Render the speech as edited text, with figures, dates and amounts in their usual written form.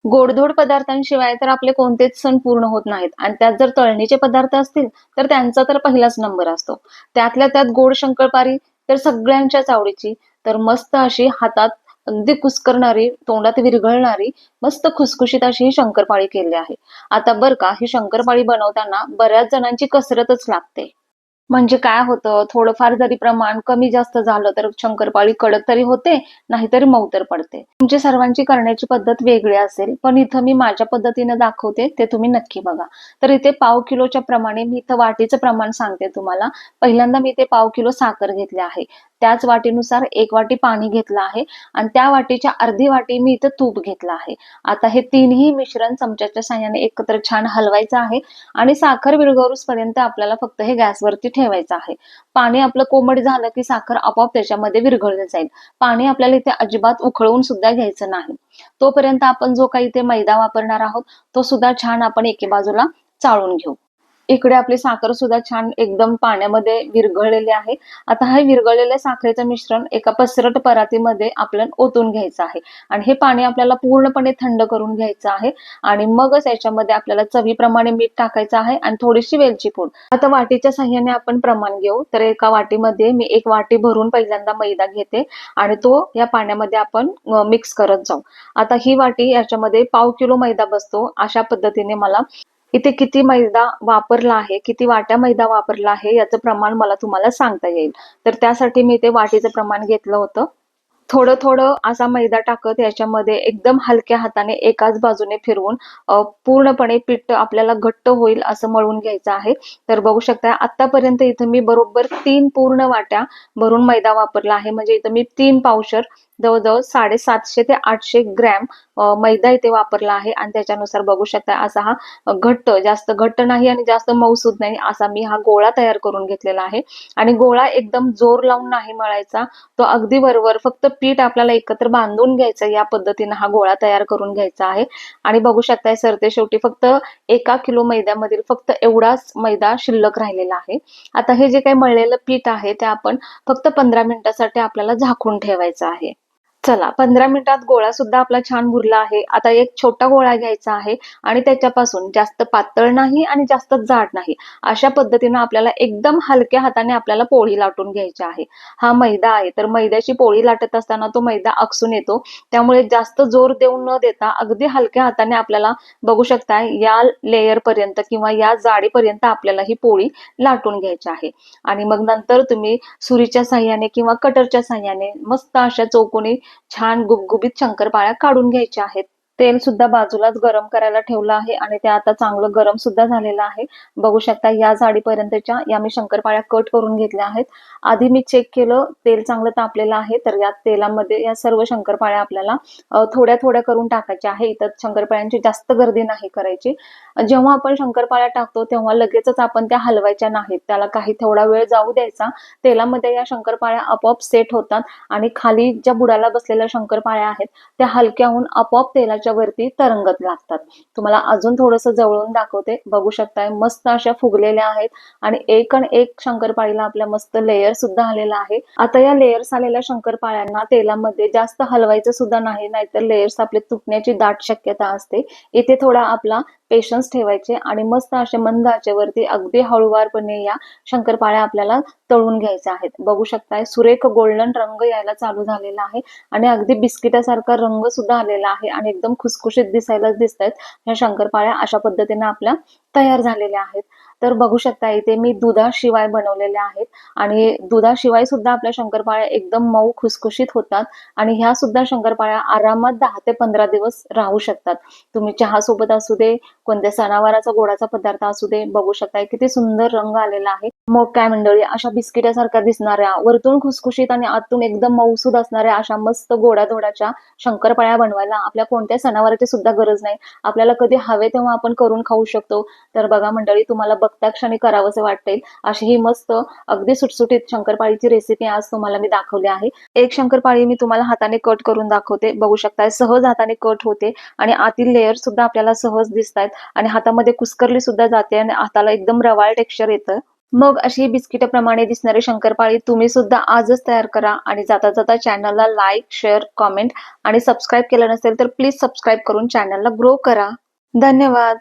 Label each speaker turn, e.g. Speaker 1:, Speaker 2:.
Speaker 1: गोडधोड पदार्थांशिवाय तर आपले कोणतेच सण पूर्ण होत नाहीत आणि त्यात जर तळणीचे पदार्थ असतील तर त्यांचा तर पहिलाच नंबर असतो. त्यातल्या त्यात गोड शंकरपाळी तर सगळ्यांच्याच आवडीची. तर मस्त अशी हातात अगदी कुस्करणारी, तोंडात विरघळणारी, मस्त खुसखुशीत अशी ही शंकरपाळी केली आहे. आता बरं का, ही शंकरपाळी बनवताना बऱ्याच जणांची कसरतच लागते. म्हणजे काय होतं, थोडंफार जरी प्रमाण कमी जास्त झालं तर शंकरपाळी कडक तरी होते, नाहीतर मऊ तर पडते. तुमची सर्वांची करण्याची पद्धत वेगळी असेल, पण इथं मी माझ्या पद्धतीने दाखवते, ते तुम्ही नक्की बघा. तर इथे पाव किलोच्या प्रमाणे मी इथं वाटीचं प्रमाण सांगते तुम्हाला. पहिल्यांदा मी इथे पाव किलो साखर घेतली आहे. त्याच वाटीनुसार 1 वाटी पाणी घेतलं आहे आणि त्या वाटीच्या अर्धी वाटी मी इथं तूप घेतलं आहे. आता हे तिन्ही मिश्रण चमच्याच्या साहाय्याने एकत्र छान हलवायचं आहे आणि साखर विरघळूसपर्यंत आपल्याला फक्त हे गॅसवरती ठेवायचं आहे. पाणी आपलं कोमट झालं की साखर आपोआप त्याच्यामध्ये विरघळली जाईल. पाणी आपल्याला इथे अजिबात उकळवून सुद्धा घ्यायचं नाही. तोपर्यंत आपण जो काही इथे मैदा वापरणार आहोत, तो सुद्धा छान आपण एके बाजूला चाळून घेऊ. इकडे आपली साखर सुद्धा छान एकदम पाण्यामध्ये विरघळलेली आहे. आता हे विरघळलेल्या साखरेचं मिश्रण एका पसरट परातीमध्ये आपल्याला ओतून घ्यायचं आहे आणि हे पाणी आपल्याला पूर्णपणे थंड करून घ्यायचं आहे आणि मगच याच्यामध्ये आपल्याला चवीप्रमाणे मीठ टाकायचं आहे आणि थोडीशी वेलची पूड. आता वाटीच्या साहाय्याने आपण प्रमाण घेऊ. तर एका वाटीमध्ये मी 1 वाटी भरून पहिल्यांदा मैदा घेते आणि तो या पाण्यामध्ये आपण मिक्स करत जाऊ. आता ही वाटी याच्यामध्ये पाव किलो मैदा बसतो. अशा पद्धतीने मला इथे किती मैदा वापरला आहे, किती वाट्या मैदा वापरला आहे याचं प्रमाण मला तुम्हाला सांगता येईल. तर त्यासाठी मी इथे वाटीचं प्रमाण घेतलं होतं. थोडं-थोडं असा मैदा टाकत याच्यामध्ये एकदम हलक्या हाताने एकाच बाजूने फिरवून पूर्णपणे पीठ आपल्याला घट्ट होईल असं मळून घ्यायचं आहे. तर बघू शकता आतापर्यंत इथं मी बरोबर 3 पूर्ण वाट्या भरून मैदा वापरला आहे. म्हणजे इथं मी 3 पावशर जवळ-जवळ 750 ते 800 ग्रॅम मैदा इथे वापरला आहे आणि त्याच्यानुसार बघू शकता असा हा जास्त घट्ट नाही आणि जास्त मऊसूद नाही असा मी हा गोळा तयार करून घेतलेला आहे. आणि गोळा एकदम जोर लावून नाही मळायचा. तो अगदी वरवर फक्त पीठ आपल्याला एकत्र बांधून घ्यायचं या पद्धतीने हा गोळा तयार करून घ्यायचा आहे. आणि बघू शकताय सरते शेवटी फक्त 1 किलो मैद्यामधील फक्त एवढाच मैदा शिल्लक राहिलेला आहे. आता हे जे काही मळलेलं पीठ आहे ते आपण फक्त 15 मिनिटासाठी आपल्याला झाकून ठेवायचं आहे. चला 15 मिनिटात गोळा सुद्धा आपला छान मुरला आहे. आता एक छोटा गोळा घ्यायचा आहे आणि त्याच्यापासून जास्त पातळ नाही आणि जास्त जाड नाही. अशा पद्धतीनं आपल्याला एकदम हलक्या हाताने आपल्याला पोळी लाटून घ्यायची आहे. हा मैदा आहे तर मैद्याची पोळी लाटत असताना तो मैदा आकसून येतो. त्यामुळे जास्त जोर देऊन न देता अगदी हलक्या हाताने आपल्याला बघू शकताय या लेयर पर्यंत किंवा या जाडीपर्यंत आपल्याला ही पोळी लाटून घ्यायची आहे. आणि मग नंतर तुम्ही सुरीच्या साहाय्याने किंवा कटरच्या साहाय्याने मस्त अशा चौकोनी छान गुबगुबीत शंकरपाळ्या काढून घ्यायच्या आहेत. तेल सुद्धा बाजूलाच गरम करायला ठेवलं आहे आणि ते आता चांगलं गरम सुद्धा झालेलं आहे. बघू शकता या जाडीपर्यंतच्या या मी शंकरपाळ्या कट करून घेतल्या आहेत. आधी मी चेक केलं तेल चांगलं तापलेलं आहे तर या तेलामध्ये या सर्व शंकरपाळ्या आपल्याला थोड्या थोड्या करून टाकायच्या आहे. इथं शंकरपाळ्यांची जास्त गर्दी नाही करायची. जेव्हा आपण शंकरपाळ्या टाकतो तेव्हा लगेचच आपण त्या हलवायच्या नाहीत. त्याला काही थोडा वेळ जाऊ द्यायचा. तेलामध्ये या शंकरपाळ्या आपोआप सेट होतात आणि खाली ज्या बुडाला बसलेल्या शंकरपाळ्या आहेत त्या हलक्याहून आपोआप तेलाच्या वरती तरंगत लागतात. तुम्हाला अजून थोडंसं जवळून दाखवते. बघू शकताय मस्त अशा फुगलेल्या आहेत आणि एक आणि एक शंकरपाळीला आपल्या मस्त लेयर सुद्धा आलेला आहे. आता या लेयर्स आलेल्या शंकरपाळ्यांना तेलामध्ये जास्त हलवायचं सुद्धा नाही, नाहीतर लेयर्स आपले तुटण्याची दाट शक्यता असते. इथे थोडा आपला पेशन्स ठेवायचे आणि मस्त अशा मंद आचेवरती अगदी हळूवारपणे या शंकरपाळ्या आपल्याला तळून घ्यायच्या आहेत. बघू शकताय सुरेख गोल्डन रंग यायला चालू झालेला आहे आणि अगदी बिस्किटासारखा रंग सुद्धा आलेला आहे आणि एकदम खुसखुशीत दिसायला दिसतायत. ह्या शंकरपाळ्या अशा पद्धतीने आपल्या तयार झालेल्या आहेत. तर बघू शकता इथे मी दुधाशिवाय बनवलेल्या आहेत आणि दुधाशिवाय सुद्धा आपल्या शंकरपाळ्या एकदम मऊ खुसखुशीत होतात आणि ह्या सुद्धा शंकरपाळ्या आरामात 10 ते 15 दिवस राहू शकतात. तुम्ही चहा सोबत असू दे, कोणत्या सणावाराचा गोडाचा पदार्थ असू दे, बघू शकताय किती सुंदर रंग आलेला आहे. मग काय मंडळी, अशा बिस्किटासारख्या दिसणाऱ्या, वरतून खुसखुशीत आणि आतून एकदम मऊसूद असणाऱ्या अशा मस्त गोडाधोडाच्या शंकरपाळ्या बनवायला आपल्या कोणत्या सणावाराची सुद्धा गरज नाही. आपल्याला कधी हवे तेव्हा आपण करून खाऊ शकतो. तर बघा मंडळी, तुम्हाला बघता क्षणी करावंसं वाटेल अशी ही मस्त अगदी सुटसुटीत शंकरपाळीची रेसिपी आज तुम्हाला मी दाखवली आहे. एक शंकरपाळी मी तुम्हाला हाताने कट करून दाखवते. बघू शकताय सहज हाताने कट होते आणि आतील लेयर सुद्धा आपल्याला सहज दिसतायत आणि हातामध्ये कुस्करली सुद्धा जाते आणि हाताला एकदम रवाळ टेक्स्चर येतं. मग अशी बिस्किटाप्रमाणे दिसणारी शंकरपाळी तुम्ही सुद्धा आजच तयार करा आणि जाता जाता चॅनलला लाईक, शेअर, कॉमेंट आणि सबस्क्राईब केलं नसेल तर प्लीज सबस्क्राईब करून चॅनलला ग्रो करा. धन्यवाद.